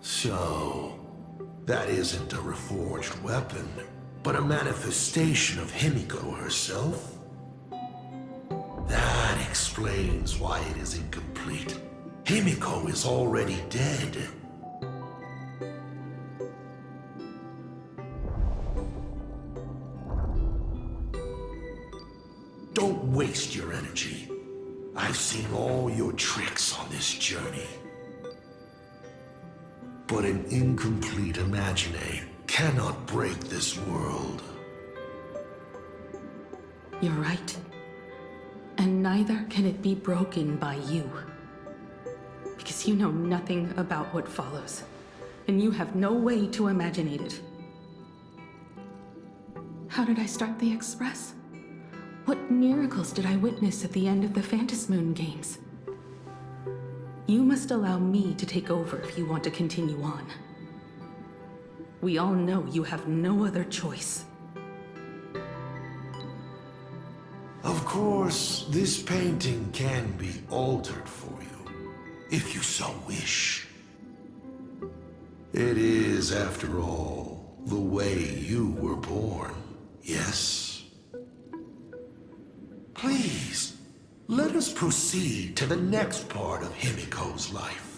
So, that isn't a reforged weapon, but a manifestation of Himiko herself? That explains why it is incomplete. Himiko is already dead. Don't waste your energy. I've seen all your tricks on this journey. But an incomplete Imagine cannot break this world. You're right. And neither can it be broken by you. Because you know nothing about what follows. And you have no way to imaginate it. How did I start the Express? What miracles did I witness at the end of the Phantasmoon games? You must allow me to take over if you want to continue on. We all know you have no other choice. Of course, this painting can be altered for you, if you so wish. It is, after all, the way you were born, yes? Please, let us proceed to the next part of Himiko's life.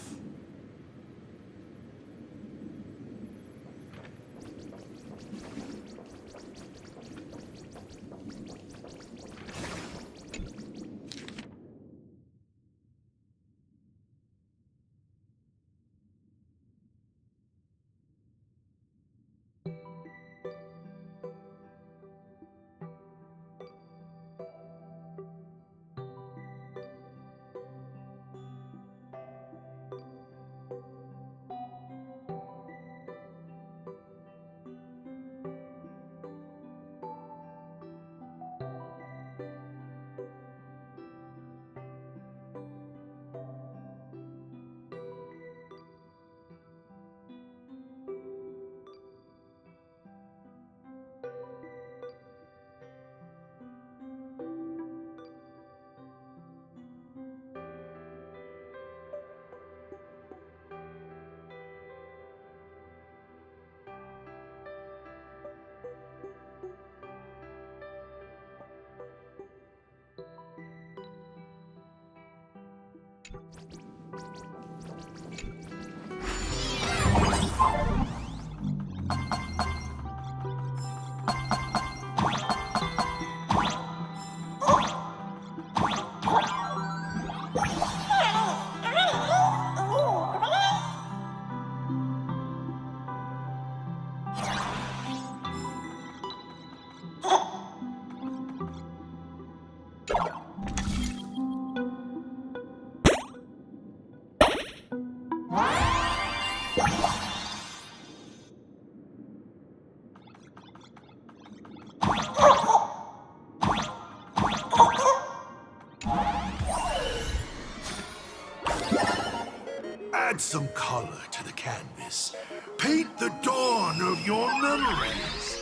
Add some color to the canvas. Paint the dawn of your memories.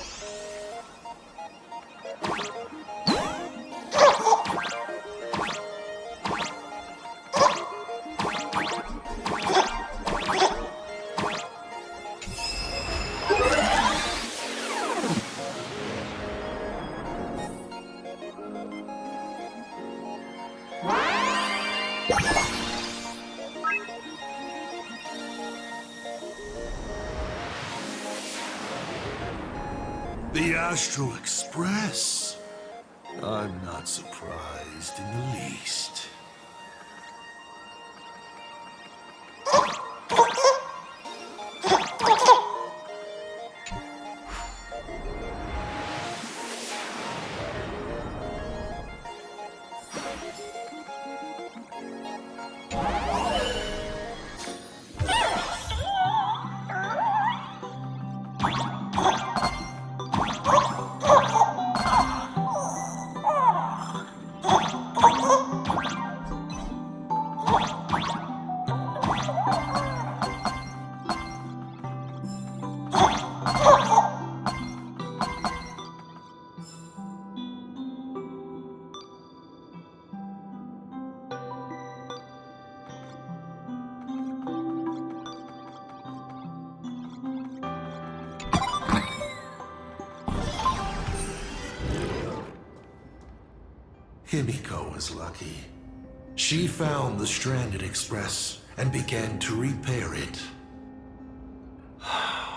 The Astral Express. I'm not surprised in the least. Himiko was lucky. She found the stranded express and began to repair it.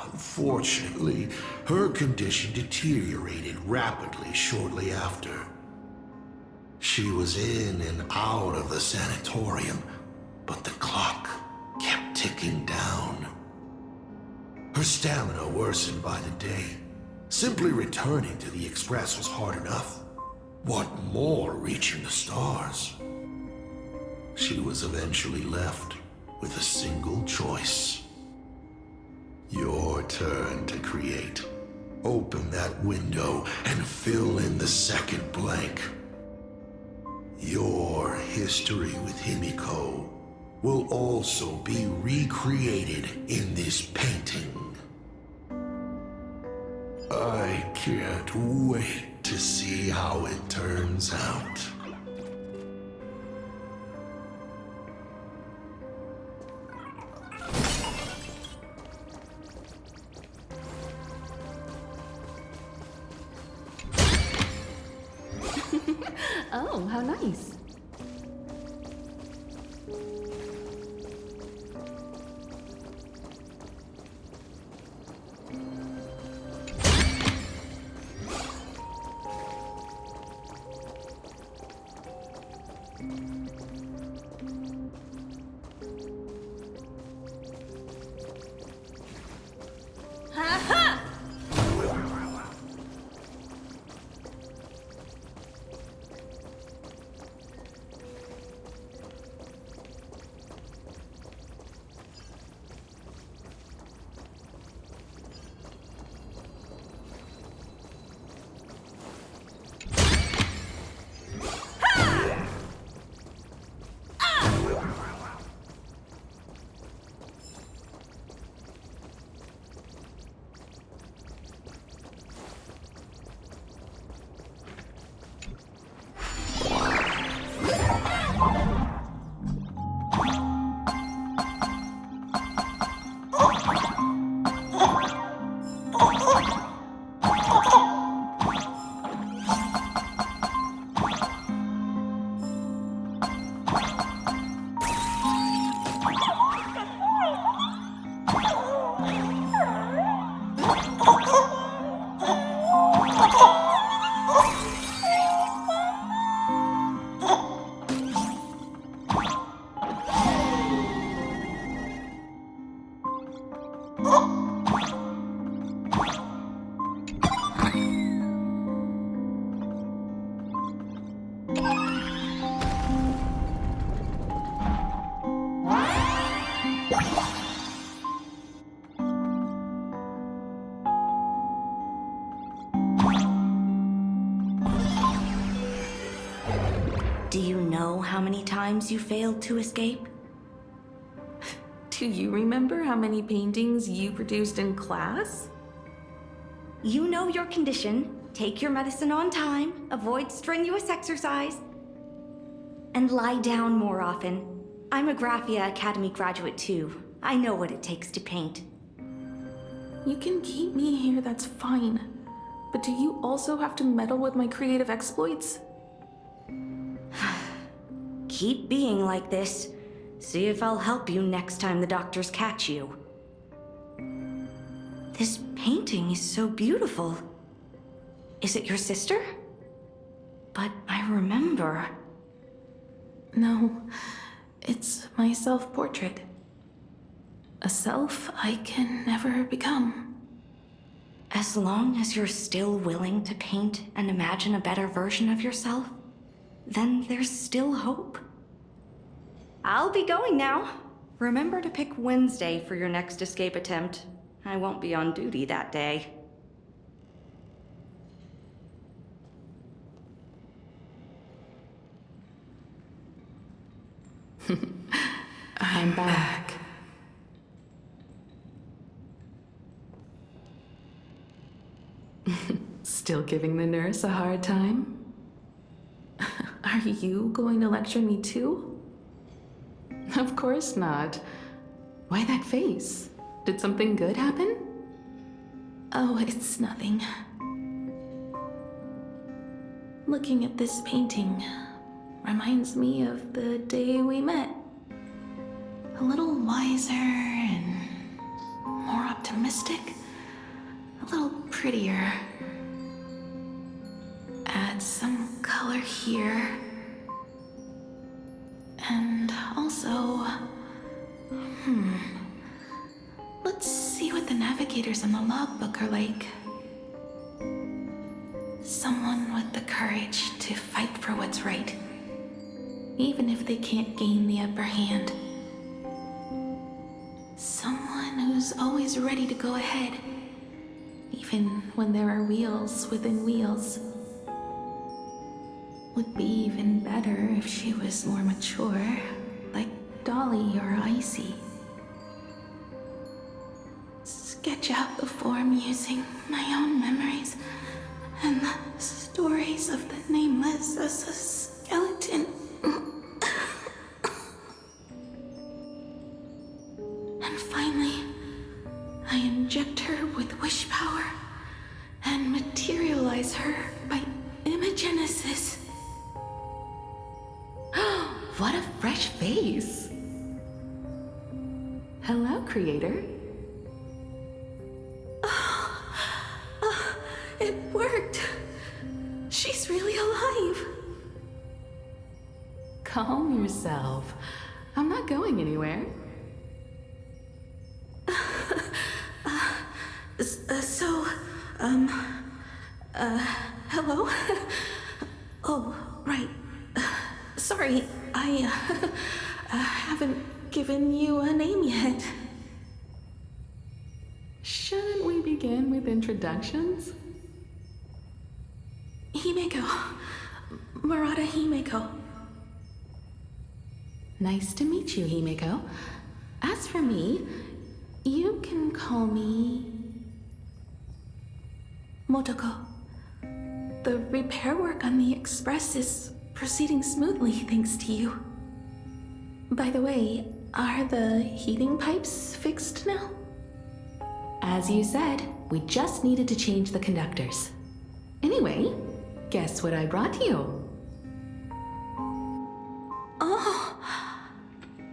Unfortunately, her condition deteriorated rapidly shortly after. She was in and out of the sanatorium, but the clock kept ticking down. Her stamina worsened by the day. Simply returning to the express was hard enough. What more reaching the stars? She was eventually left with a single choice. Your turn to create. Open that window and fill in the second blank. Your history with Himiko will also be recreated in this painting. I can't wait to see how it turns out. Oh, how nice. Do you know how many times you failed to escape? Do you remember how many paintings you produced in class? You know your condition. Take your medicine on time, avoid strenuous exercise, and lie down more often. I'm a Graphia Academy graduate too. I know what it takes to paint. You can keep me here, that's fine. But do you also have to meddle with my creative exploits? Keep being like this. See if I'll help you next time the doctors catch you. This painting is so beautiful. Is it your sister? But I remember. No, it's my self-portrait. A self I can never become. As long as you're still willing to paint and imagine a better version of yourself, then there's still hope. I'll be going now. Remember to pick Wednesday for your next escape attempt. I won't be on duty that day. I'm back. Still giving the nurse a hard time? Are you going to lecture me too? Of course not. Why that face? Did something good happen? Oh, it's nothing. Looking at this painting, Reminds me of the day we met. A little wiser and more optimistic. A little prettier. Add some color here. And also... Let's see what the navigators in the logbook are like. Someone with the courage to fight for what's right, even if they can't gain the upper hand. Someone who's always ready to go ahead, even when there are wheels within wheels. Would be even better if she was more mature, like Dolly or Icy. Sketch out the form using my own memories and the stories of the Nameless as a skeleton. And finally, I inject her with wish power and materialize her by imagenesis. What a fresh face! Hello, creator. It worked! She's really alive! Calm yourself. I'm not going anywhere. Hello? Oh, right. Sorry, I haven't given you a name yet. Shouldn't we begin with introductions? Himeko. Murata Himeko. Nice to meet you, Himeko. As for me, you can call me... Motoko. The repair work on the Express is proceeding smoothly thanks to you. By the way, are the heating pipes fixed now? As you said, we just needed to change the conductors. Anyway, guess what I brought you? Oh,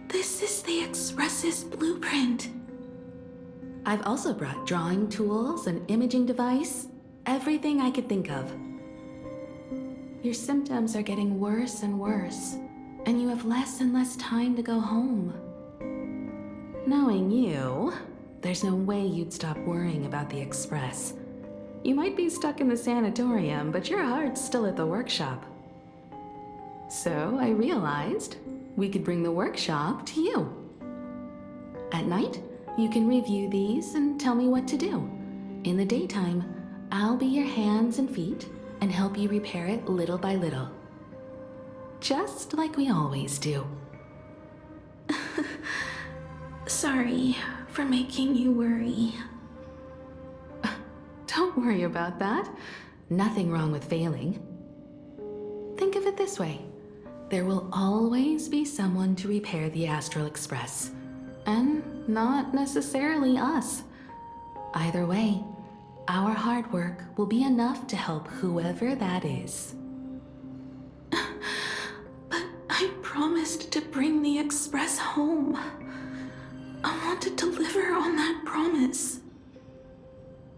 this is the Express's blueprint. I've also brought drawing tools, an imaging device, everything I could think of. Your symptoms are getting worse and worse, and you have less and less time to go home. Knowing you, there's no way you'd stop worrying about the Express. You might be stuck in the sanatorium, but your heart's still at the workshop. So I realized we could bring the workshop to you. At night, you can review these and tell me what to do. In the daytime, I'll be your hands and feet and help you repair it little by little. Just like we always do. Sorry for making you worry. Don't worry about that. Nothing wrong with failing. Think of it this way. There will always be someone to repair the Astral Express. And not necessarily us. Either way, our hard work will be enough to help whoever that is. But I promised to bring the Express home. I want to deliver on that promise.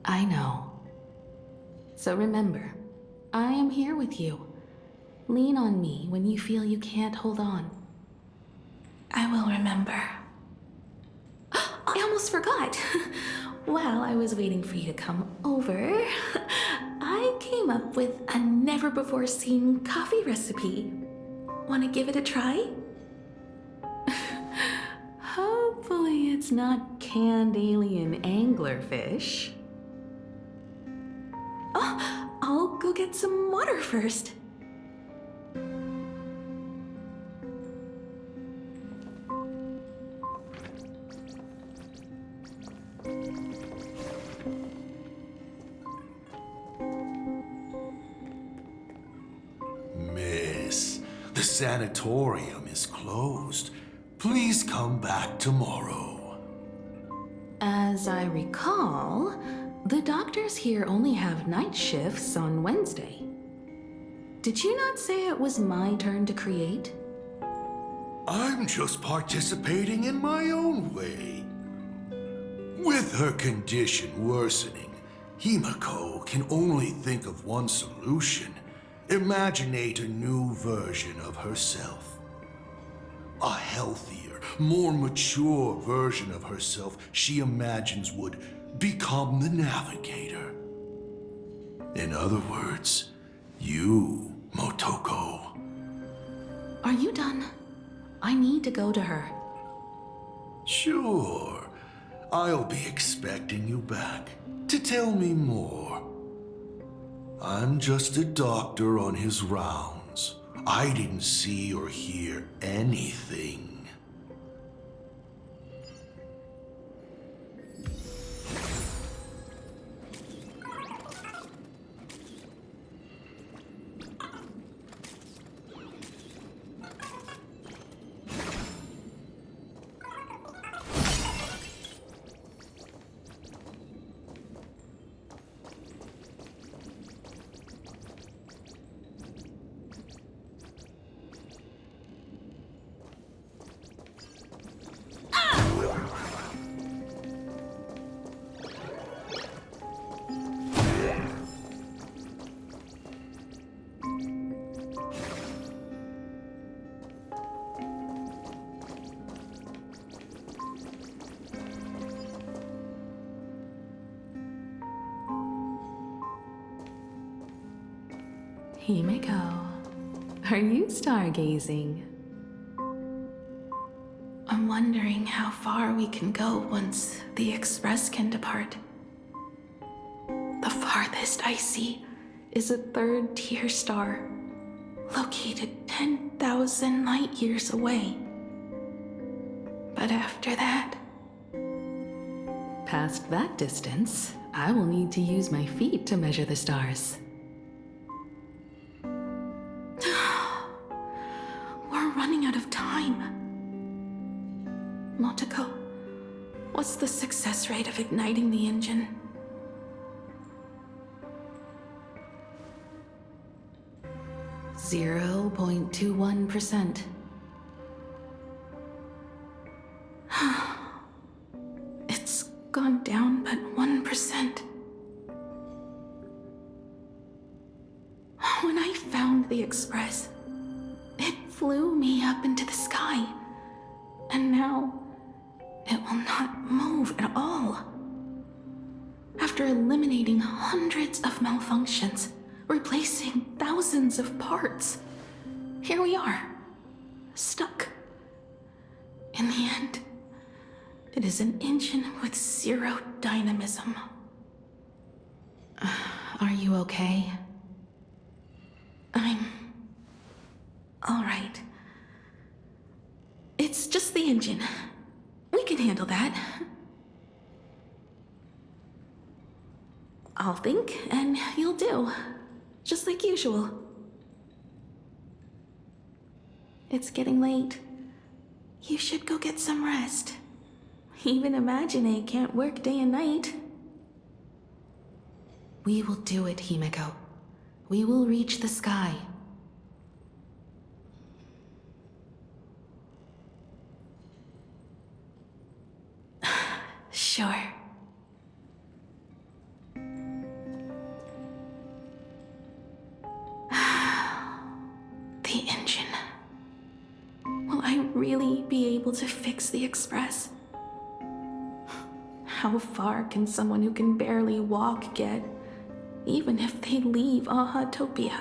I know. So remember, I am here with you. Lean on me when you feel you can't hold on. I will remember. I almost forgot. While I was waiting for you to come over, I came up with a never-before-seen coffee recipe. Want to give it a try? Hopefully it's not canned alien anglerfish. Oh, I'll go get some water first. Miss, the sanatorium is closed. Please come back tomorrow. As I recall, the doctors here only have night shifts on Wednesday. Did you not say it was my turn to create? I'm just participating in my own way. With her condition worsening, Himiko can only think of one solution. Imaginate a new version of herself. A healthier, more mature version of herself she imagines would become the Navigator. In other words, you, Motoko. Are you done? I need to go to her. Sure. I'll be expecting you back to tell me more. I'm just a doctor on his rounds. I didn't see or hear anything. Himiko, are you stargazing? I'm wondering how far we can go once the Express can depart. The farthest I see is a third-tier star, located 10,000 light years away. But after that... Past that distance, I will need to use my feet to measure the stars. We're running out of time. Motoko, what's the success rate of igniting the engine? .21%. It's gone down but 1%. When I found the Express, it flew me up into the sky, and now it will not move at all. After eliminating hundreds of malfunctions, replacing thousands of parts, here we are, stuck. In the end, it is an engine with zero dynamism. Are you okay? I'm all right. It's just the engine. We can handle that. I'll think, and you'll do. Just like usual. It's getting late. You should go get some rest. Even Imagine can't work day and night. We will do it, Himiko. We will reach the sky. Sure. The engine. Will I really be able to fix the Express? How far can someone who can barely walk get, even if they leave Ahatopia?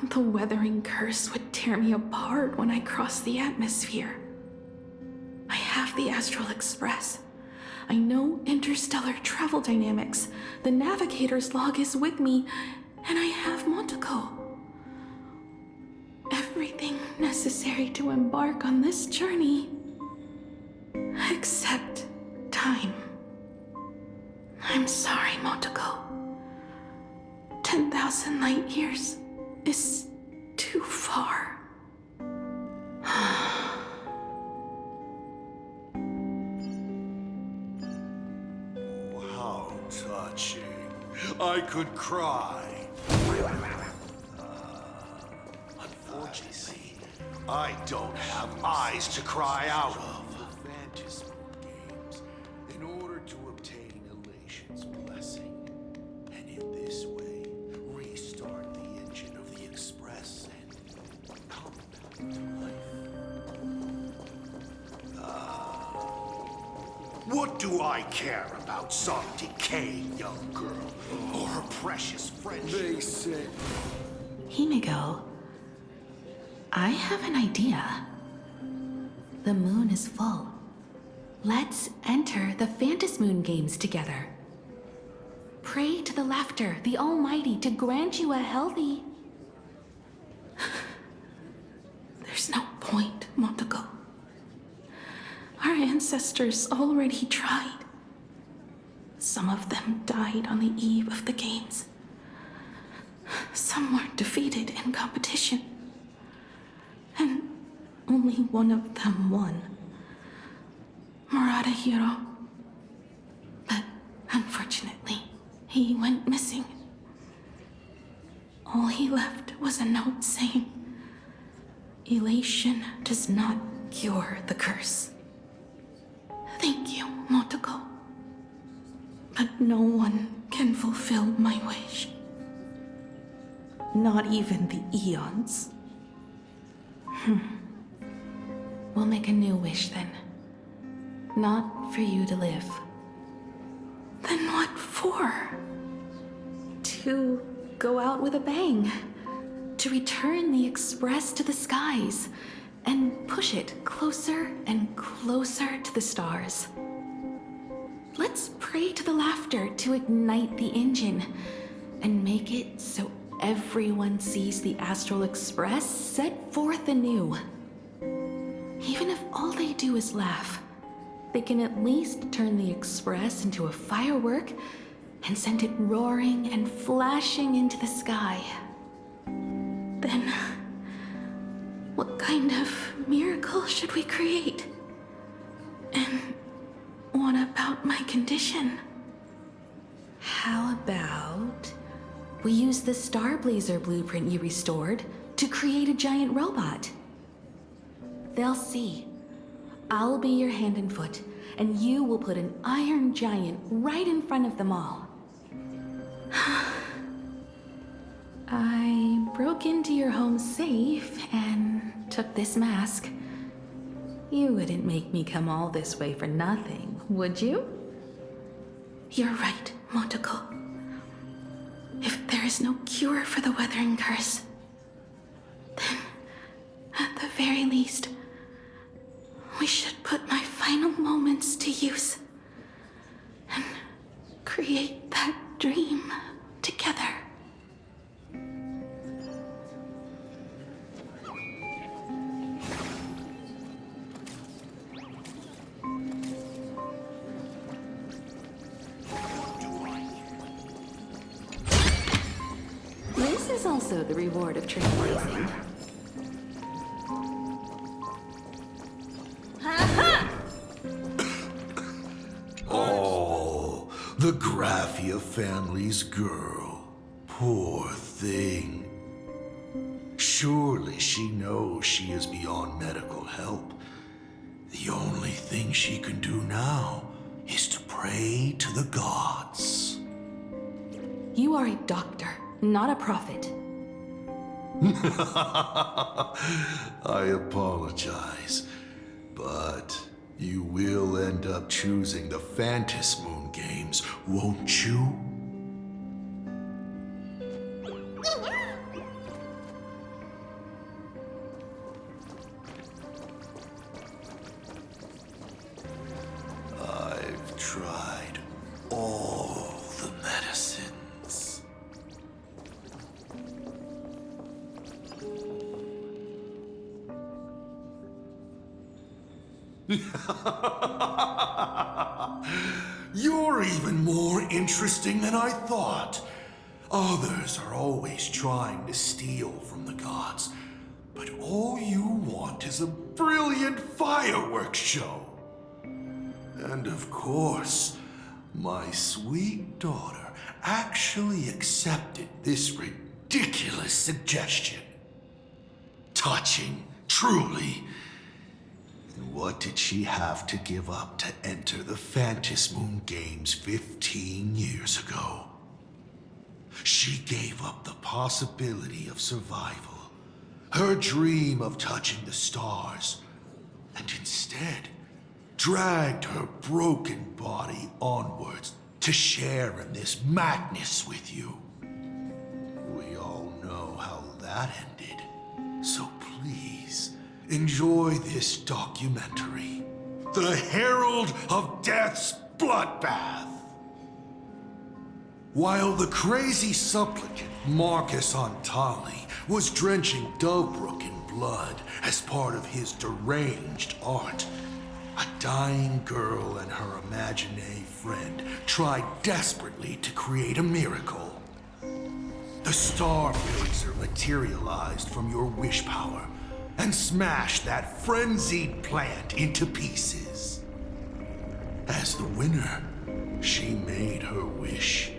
The weathering curse would tear me apart when I cross the atmosphere. I have the Astral Express. I know interstellar travel dynamics. The Navigator's log is with me, and I have Motoko. Everything necessary to embark on this journey, except time. I'm sorry, Motoko. 10,000 light years is too far. How touching. I could cry. Tragically, I don't have eyes to cry out of. Fantasy games in order to obtain Elation's blessing, and in this way restart the engine of the Express and come back to life. What do I care about some decaying young girl or her precious friendship? They say. Himiko, I have an idea. The moon is full. Let's enter the Phantasmoon Games together. Pray to the laughter, the Almighty, to grant you a healthy... There's no point, Montego. Our ancestors already tried. Some of them died on the eve of the games. Some were defeated in competition. And only one of them won. Murata-hiro. But unfortunately, he went missing. All he left was a note saying, "Elation does not cure the curse." Thank you, Motoko. But no one can fulfill my wish. Not even the eons. We'll make a new wish then. Not for you to live. Then what for? To go out with a bang. To return the Express to the skies. And push it closer and closer to the stars. Let's pray to the laughter to ignite the engine and make it so everyone sees the Astral Express set forth anew. Even if all they do is laugh, they can at least turn the Express into a firework and send it roaring and flashing into the sky. Then... what kind of miracle should we create? And what about my condition? How about we use the Starblazer blueprint you restored to create a giant robot? They'll see. I'll be your hand and foot, and you will put an iron giant right in front of them all. I broke into your home safe and took this mask. You wouldn't make me come all this way for nothing, would you? You're right, Motoko. If there is no cure for the weathering curse, then, at the very least, we should put my final moments to use and create that dream together. This is also the reward of trailblazing. Oh, the Graphia family's girl. Poor thing. Surely she knows she is beyond medical help. The only thing she can do now is to pray to the gods. You are a doctor, not a prophet. I apologize, but you will end up choosing the Phantasmoon Games, won't you? I've tried all the medicines. You're even more interesting than I thought. Others are always trying to steal from the gods, but all you want is a brilliant fireworks show. And of course, my sweet daughter actually accepted this ridiculous suggestion. touching, truly. And what did she have to give up to enter the Moon Games 15 years ago? She gave up the possibility of survival, her dream of touching the stars, and instead dragged her broken body onwards to share in this madness with you. We all know how that ended, so please enjoy this documentary, The Herald of Death's Bloodbath. While the crazy supplicant Marcus Antali was drenching Dovebrook in blood as part of his deranged art, a dying girl and her imaginary friend tried desperately to create a miracle. The Starblazer materialized from your wish power and smashed that frenzied plant into pieces. As the winner, she made her wish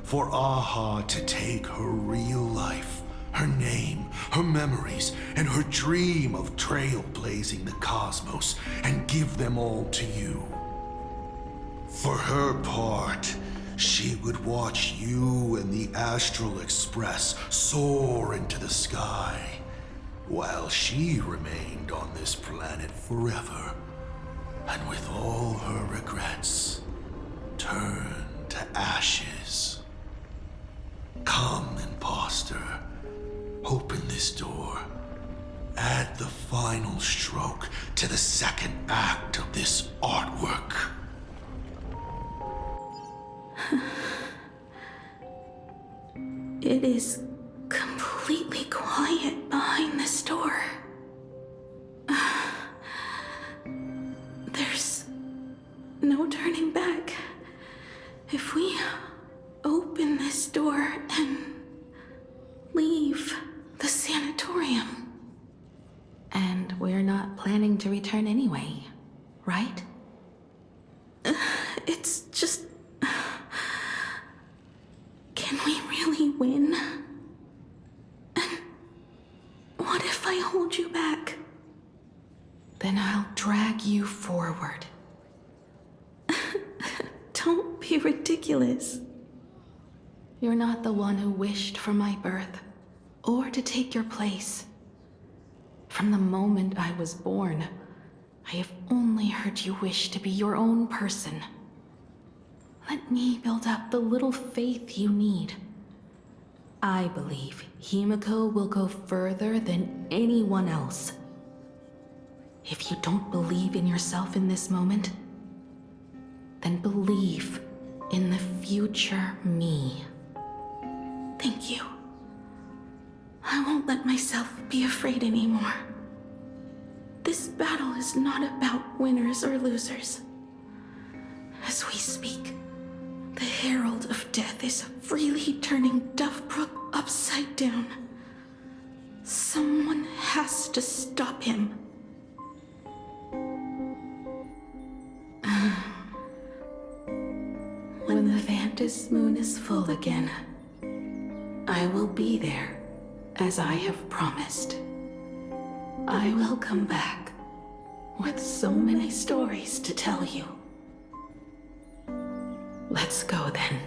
for Aha to take her real life, her name, her memories, and her dream of trailblazing the cosmos and give them all to you. For her part, she would watch you and the Astral Express soar into the sky, while she remained on this planet forever, and with all her regrets, turned to ashes. Come, imposter. Open this door. Add the final stroke to the second act of this artwork. It is completely quiet behind this door. There's no turning back. If we open this door and leave the sanatorium. And we're not planning to return anyway, right? It's just... Can we really win? And what if I hold you back? Then I'll drag you forward. Don't be ridiculous. You're not the one who wished for my birth, or to take your place. From the moment I was born, I have only heard you wish to be your own person. Let me build up the little faith you need. I believe Himiko will go further than anyone else. If you don't believe in yourself in this moment, then believe in the future me. Thank you. I won't let myself be afraid anymore. This battle is not about winners or losers. As we speak, the Herald of Death is freely turning Dovebrook upside down. Someone has to stop him. When the Vantis moon is full again, I will be there, as I have promised. I will come back with so many stories to tell you. Let's go then.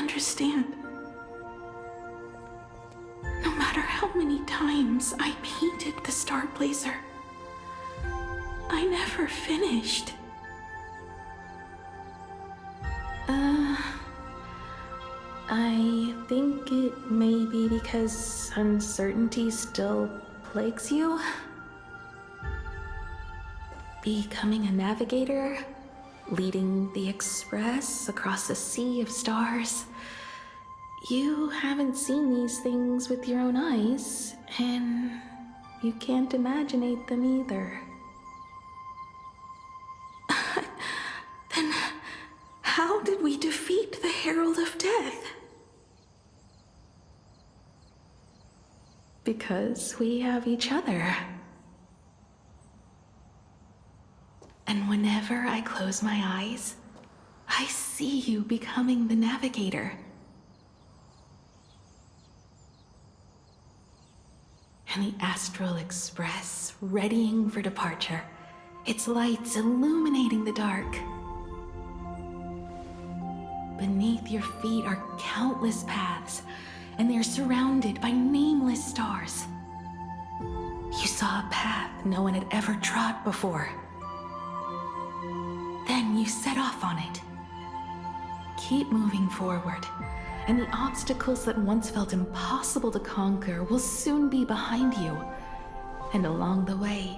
understand. No matter how many times I painted the Star Blazer, I never finished. I think it may be because uncertainty still plagues you. Becoming a navigator, leading the Express across a sea of stars. You haven't seen these things with your own eyes, and you can't imaginate them either. Then how did we defeat the Herald of Death? Because we have each other. And whenever I close my eyes, I see you becoming the navigator. And the Astral Express readying for departure, its lights illuminating the dark. Beneath your feet are countless paths, and they're surrounded by nameless stars. You saw a path no one had ever trod before. Then you set off on it. Keep moving forward, and the obstacles that once felt impossible to conquer will soon be behind you. And along the way,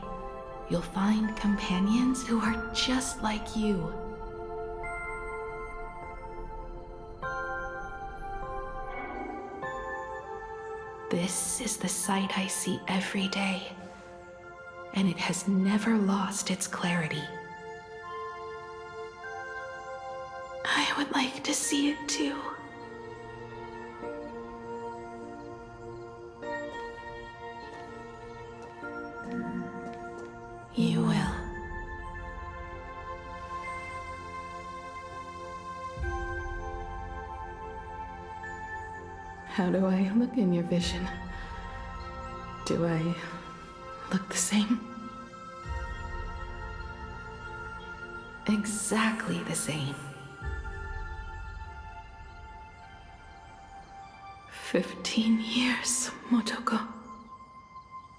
you'll find companions who are just like you. This is the sight I see every day, and it has never lost its clarity. I would like to see it too. You will. How do I look in your vision? Do I look the same? Exactly the same. 15 years, Motoko.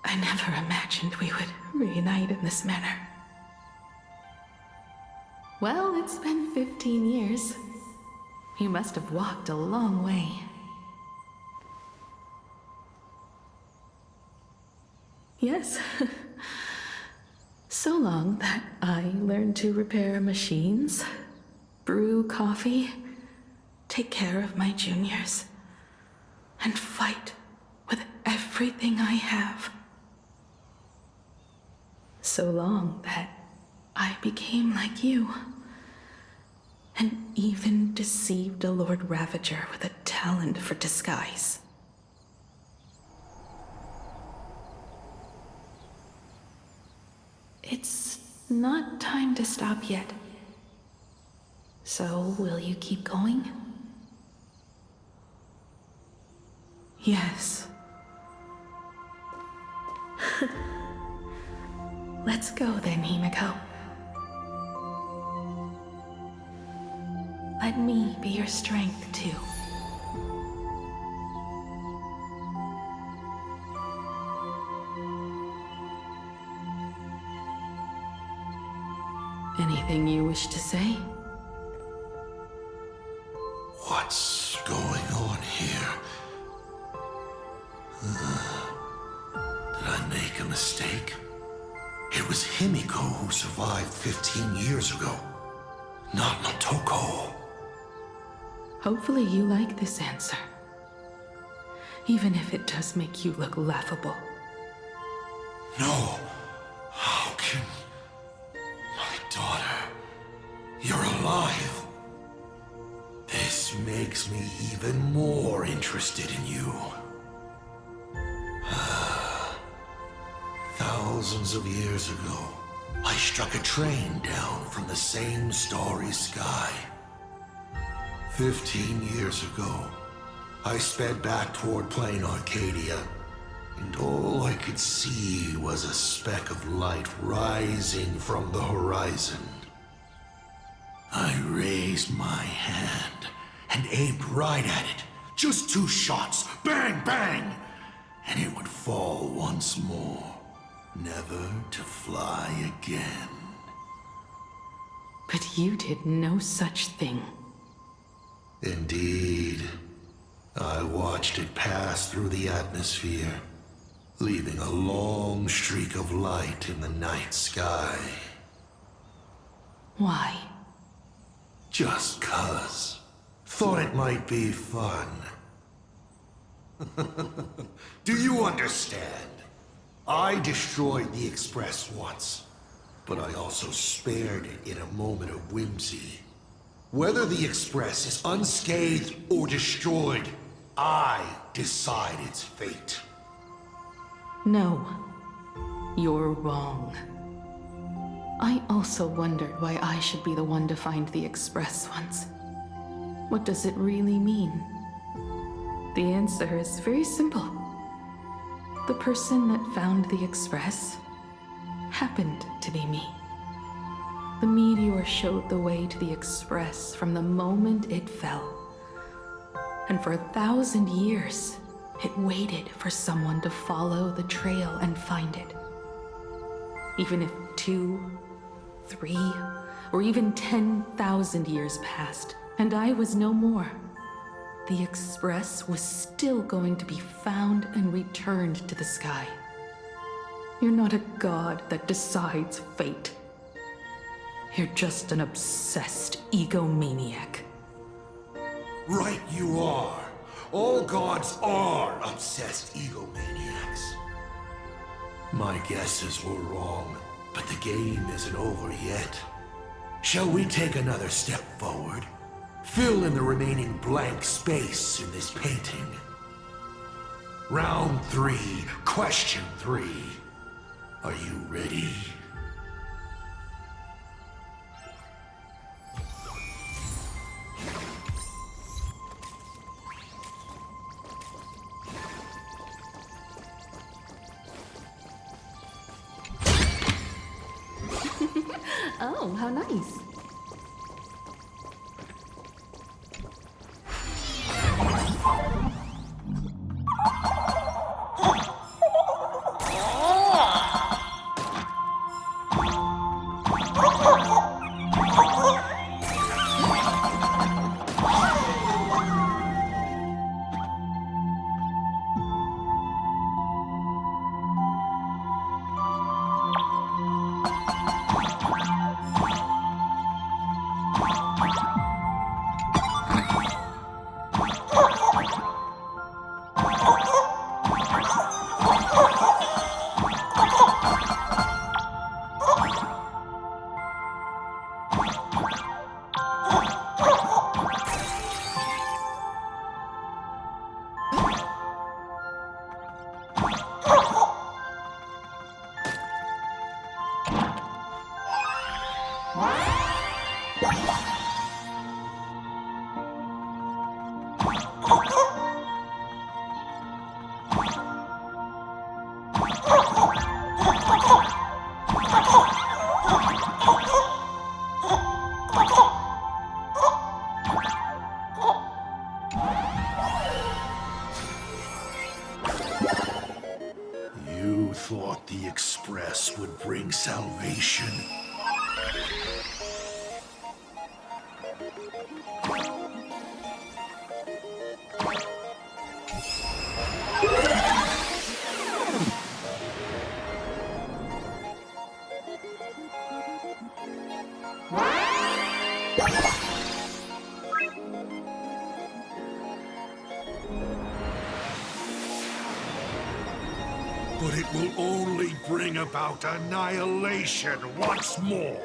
I never imagined we would reunite in this manner. Well, it's been 15 years. You must have walked a long way. Yes. So long that I learned to repair machines, brew coffee, take care of my juniors, and fight with everything I have. So long that I became like you, and even deceived a Lord Ravager with a talent for disguise. It's not time to stop yet. So, will you keep going? Yes. Let's go then, Himiko. Let me be your strength, too. Anything you wish to say? What's going on here? Did I make a mistake? It was Himiko who survived 15 years ago, not Motoko. Hopefully you like this answer. Even if it does make you look laughable. No. How can... My daughter... You're alive. This makes me even more interested in you. Thousands of years ago, I struck a train down from the same starry sky. 15 years ago, I sped back toward Plain Arcadia, and all I could see was a speck of light rising from the horizon. I raised my hand and aimed right at it. Just 2 shots, bang, bang, and it would fall once more, never to fly again. But you did no such thing. Indeed. I watched it pass through the atmosphere, leaving a long streak of light in the night sky. Why? Just 'cause. Thought it might be fun. Do you understand? I destroyed the Express once, but I also spared it in a moment of whimsy. Whether the Express is unscathed or destroyed, I decide its fate. No. You're wrong. I also wondered why I should be the one to find the Express once. What does it really mean? The answer is very simple. The person that found the Express happened to be me. The meteor showed the way to the Express from the moment it fell. And for 1,000 years, it waited for someone to follow the trail and find it. Even if 2, 3, or even 10,000 years passed, and I was no more, the Express was still going to be found and returned to the sky. You're not a god that decides fate. You're just an obsessed egomaniac. Right you are. All gods are obsessed egomaniacs. My guesses were wrong, but the game isn't over yet. Shall we take another step forward? Fill in the remaining blank space in this painting. Round 3, question 3. Are you ready? Oh, how nice. You thought the Express would bring salvation? But it will only bring about annihilation once more.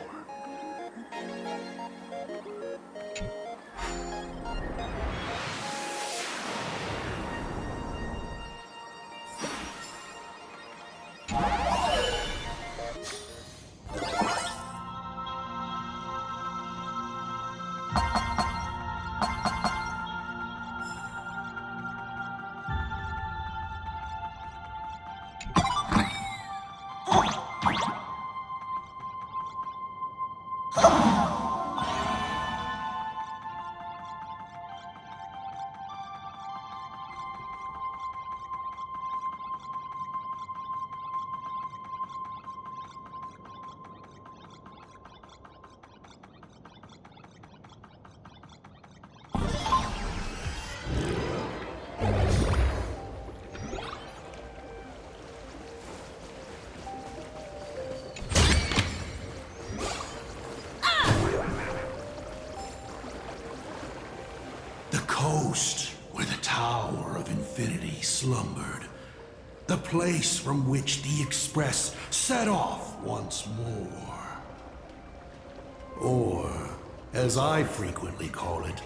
coast where the Tower of Infinity slumbered. The place from which the Express set off once more. Or, as I frequently call it,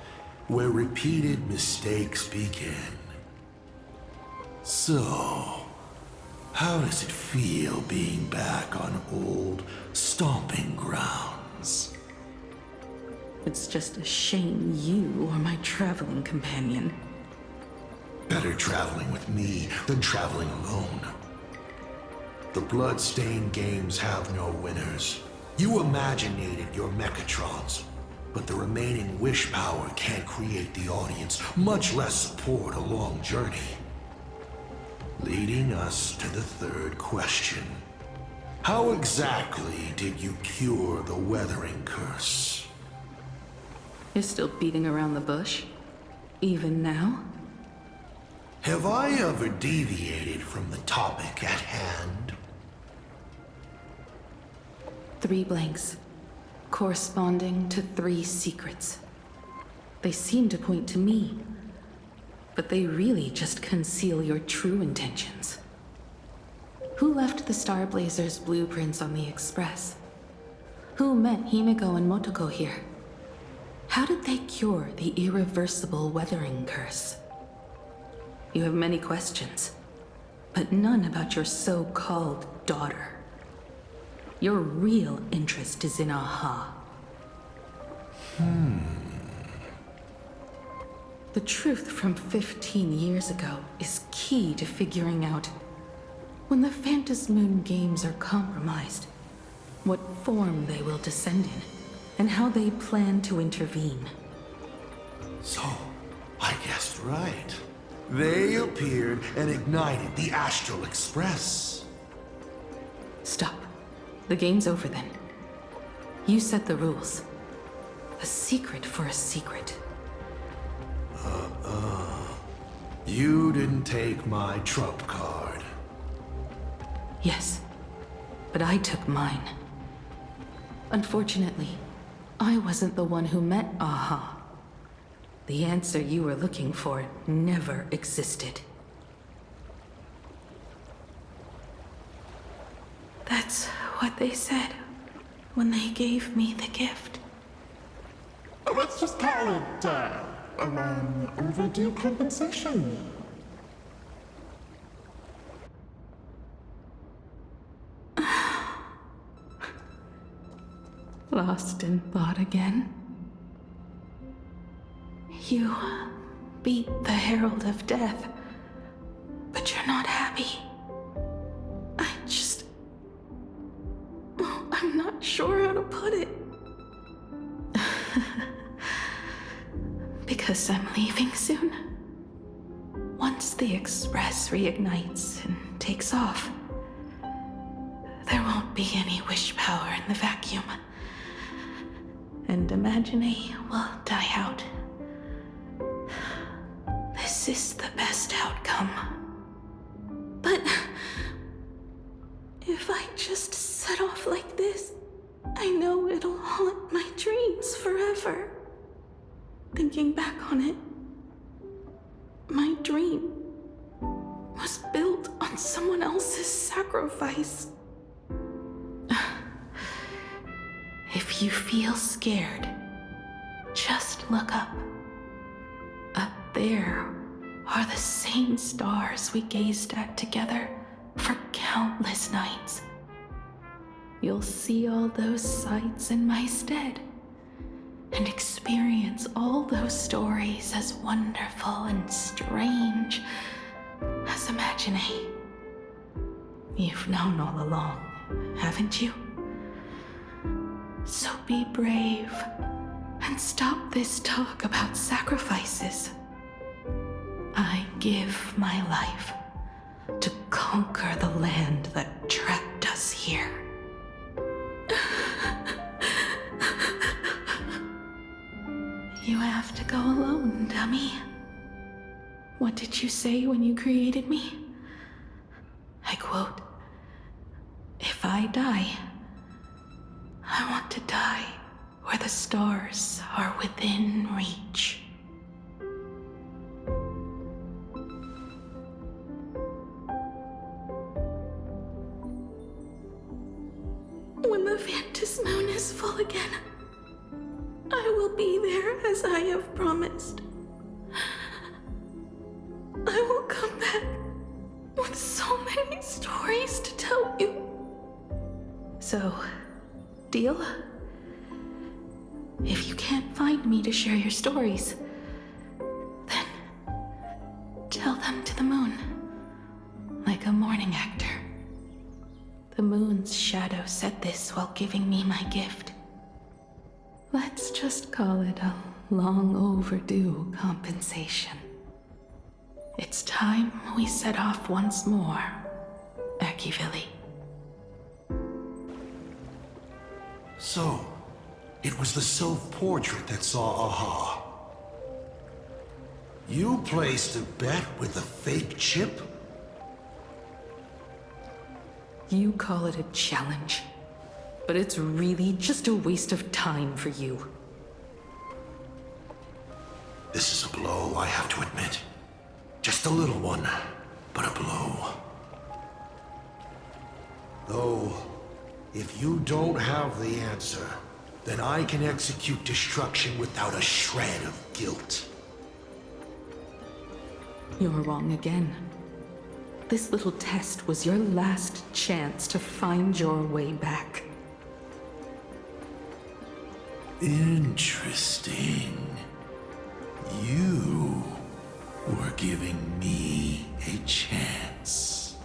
where repeated mistakes begin. So, how does it feel being back on old stomping grounds? It's just a shame you are my traveling companion. Better traveling with me than traveling alone. The Bloodstained games have no winners. You imaginated your Mechatrons, but the remaining wish power can't create the audience, much less support a long journey. Leading us to the third question. How exactly did you cure the Weathering Curse? You're still beating around the bush? Even now? Have I ever deviated from the topic at hand? 3 blanks, corresponding to 3 secrets. They seem to point to me, but they really just conceal your true intentions. Who left the Starblazer's blueprints on the Express? Who met Himiko and Motoko here? How did they cure the irreversible Weathering Curse? You have many questions, but none about your so-called daughter. Your real interest is in Aha. The truth from 15 years ago is key to figuring out when the Phantasmoon games are compromised, what form they will descend in, and how they plan to intervene. So, I guessed right. They appeared and ignited the Astral Express. Stop. The game's over then. You set the rules. A secret for a secret. You didn't take my trump card. Yes, but I took mine. Unfortunately, I wasn't the one who met Aha. The answer you were looking for never existed. That's what they said when they gave me the gift. Let's just call it, a long overdue compensation. Lost in thought again? You beat the Herald of Death, but you're not happy. I'm not sure how to put it. Because I'm leaving soon. Once the Express reignites and takes off, there won't be any wish power in the vacuum. And Imagine will die out. This is the best outcome. But if I just set off like this, I know it'll haunt my dreams forever. Thinking back on it, my dream was built on someone else's sacrifice. If you feel scared, just look up. Up there are the same stars we gazed at together for countless nights. You'll see all those sights in my stead, and experience all those stories as wonderful and strange as Imagine. You've known all along, haven't you? So be brave and stop this talk about sacrifices. I give my life to conquer the land that trapped us here. You have to go alone, dummy. What did you say when you created me? I quote, "If I die, I want to die where the stars are within reach." again. I will be there as I have promised. I will come back with so many stories to tell you. So, deal? If you can't find me to share your stories, then tell them to the moon, like a morning actor. The moon's shadow said this while giving me my gift. Let's just call it a long overdue compensation. It's time we set off once more, Akivili. So, it was the self-portrait that saw Aha. You placed a bet with a fake chip? You call it a challenge, but it's really just a waste of time for you. This is a blow, I have to admit. Just a little one, but a blow. Though, if you don't have the answer, then I can execute destruction without a shred of guilt. You're wrong again. This little test was your last chance to find your way back. Interesting. You were giving me a chance.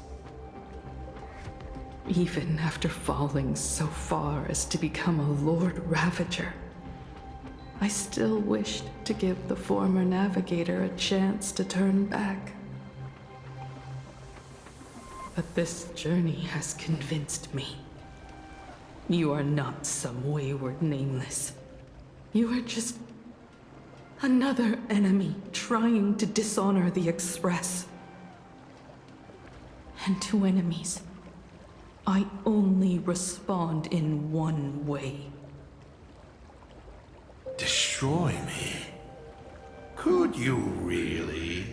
Even after falling so far as to become a Lord Ravager, I still wished to give the former navigator a chance to turn back. But this journey has convinced me. You are not some wayward nameless. You are just another enemy trying to dishonor the Express. And to enemies, I only respond in one way. Destroy me? Could you really?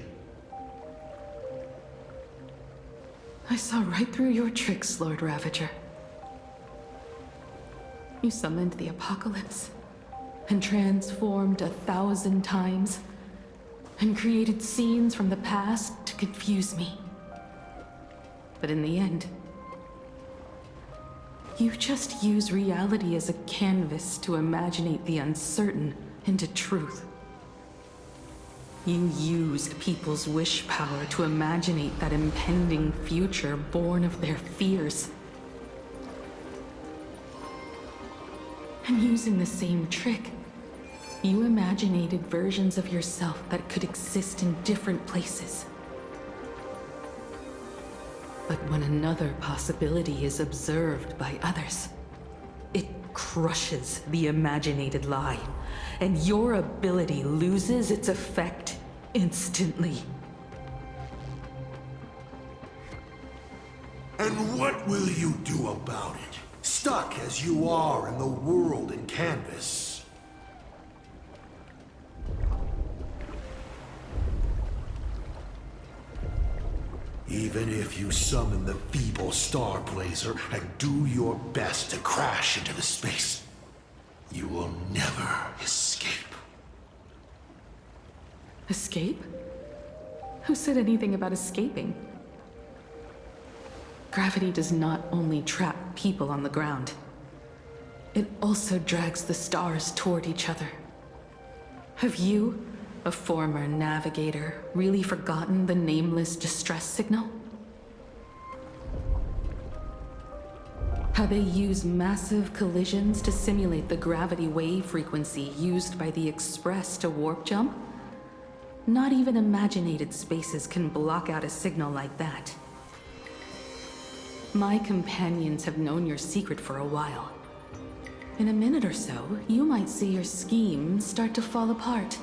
I saw right through your tricks, Lord Ravager. You summoned the apocalypse, and transformed 1,000 times, and created scenes from the past to confuse me. But in the end, you just use reality as a canvas to imaginate the uncertain into truth. You used people's wish power to imaginate that impending future born of their fears. And using the same trick, you imaginated versions of yourself that could exist in different places. But when another possibility is observed by others, it crushes the imaginated lie, and your ability loses its effect instantly. And what will you do about it? Stuck as you are in the world in canvas. Even if you summon the feeble Star Blazer and do your best to crash into the space, you will never escape. Escape? Who said anything about escaping? Gravity does not only trap people on the ground, it also drags the stars toward each other. Have you, a former navigator, really forgotten the nameless distress signal? How they use massive collisions to simulate the gravity wave frequency used by the Express to warp jump? Not even imaginated spaces can block out a signal like that. My companions have known your secret for a while. In a minute or so, you might see your scheme start to fall apart.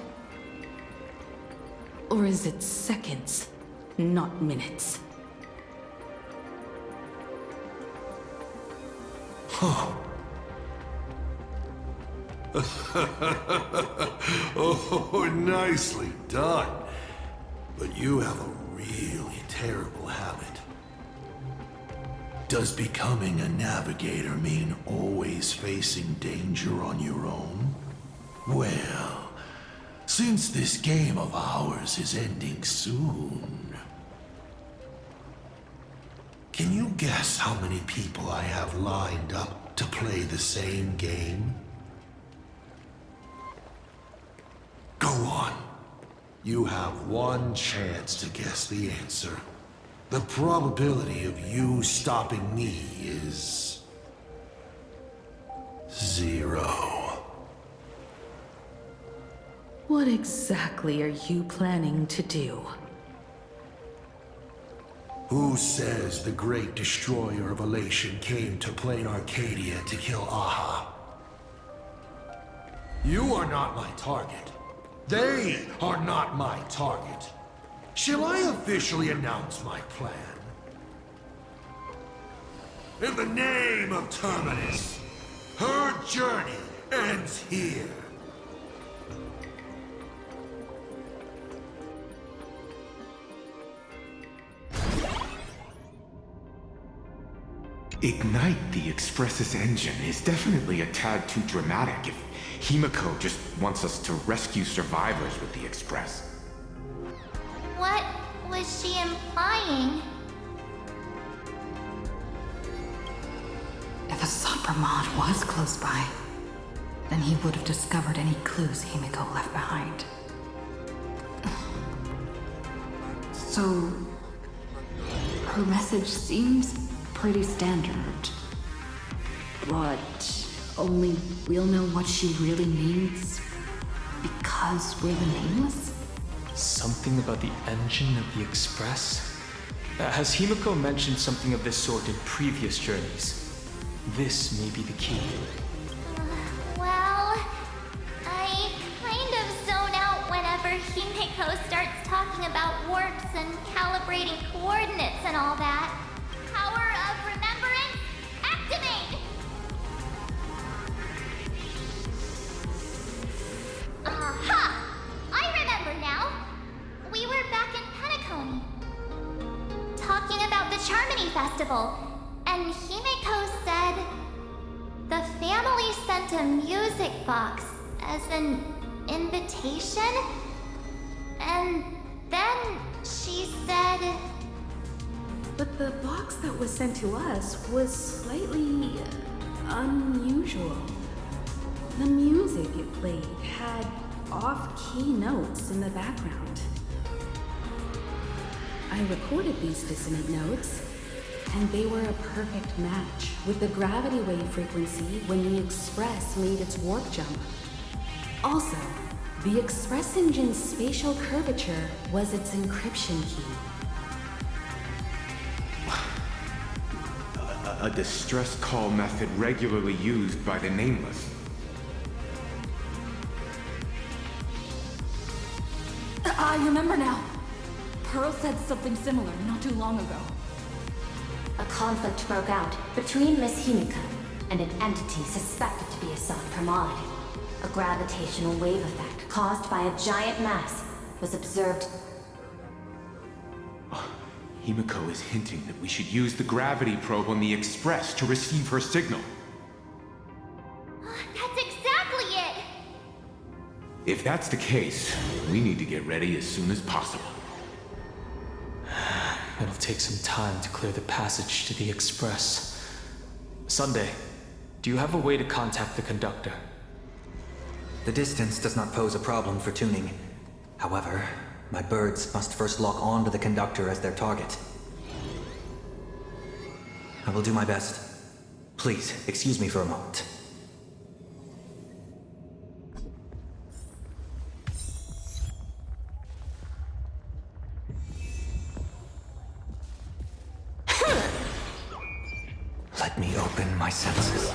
Or is it seconds, not minutes? Oh, nicely done. But you have a really terrible habit. Does becoming a navigator mean always facing danger on your own? Well, since this game of ours is ending soon, can you guess how many people I have lined up to play the same game? Go on. You have one chance to guess the answer. The probability of you stopping me is 0. What exactly are you planning to do? Who says the great destroyer of Elation came to Plain Arcadia to kill Aha? You are not my target. They are not my target. Shall I officially announce my plan? In the name of Terminus, her journey ends here. Ignite the Express's engine is definitely a tad too dramatic if Himiko just wants us to rescue survivors with the Express. What was she implying? If a Supremod was close by, then he would have discovered any clues Himiko left behind. So, her message seems pretty standard. But only we'll know what she really means because we're the Nameless? Something about the engine of the Express? Has Himiko mentioned something of this sort in previous journeys? This may be the key. Well, I kind of zone out whenever Himiko starts talking about warps and calibrating coordinates and all that. Power of remembrance, activate! Aha! I remember now. We were back in Penacony, talking about the Charmony Festival, and Himiko said the family sent a music box as an invitation, and then she said... But the box that was sent to us was slightly unusual. The music it played had off-key notes in the background. I recorded these dissonant notes, and they were a perfect match with the gravity wave frequency when the Express made its warp jump. Also, the Express engine's spatial curvature was its encryption key. A distress call method regularly used by the Nameless. I remember now. Pearl said something similar not too long ago. A conflict broke out between Miss Himiko and an entity suspected to be a self-Permod. A gravitational wave effect caused by a giant mass was observed. Himiko is hinting that we should use the gravity probe on the Express to receive her signal. That's exactly it! If that's the case, we need to get ready as soon as possible. It'll take some time to clear the passage to the Express. Sunday, do you have a way to contact the conductor? The distance does not pose a problem for tuning. However, my birds must first lock on to the conductor as their target. I will do my best. Please, excuse me for a moment. Let me open my senses.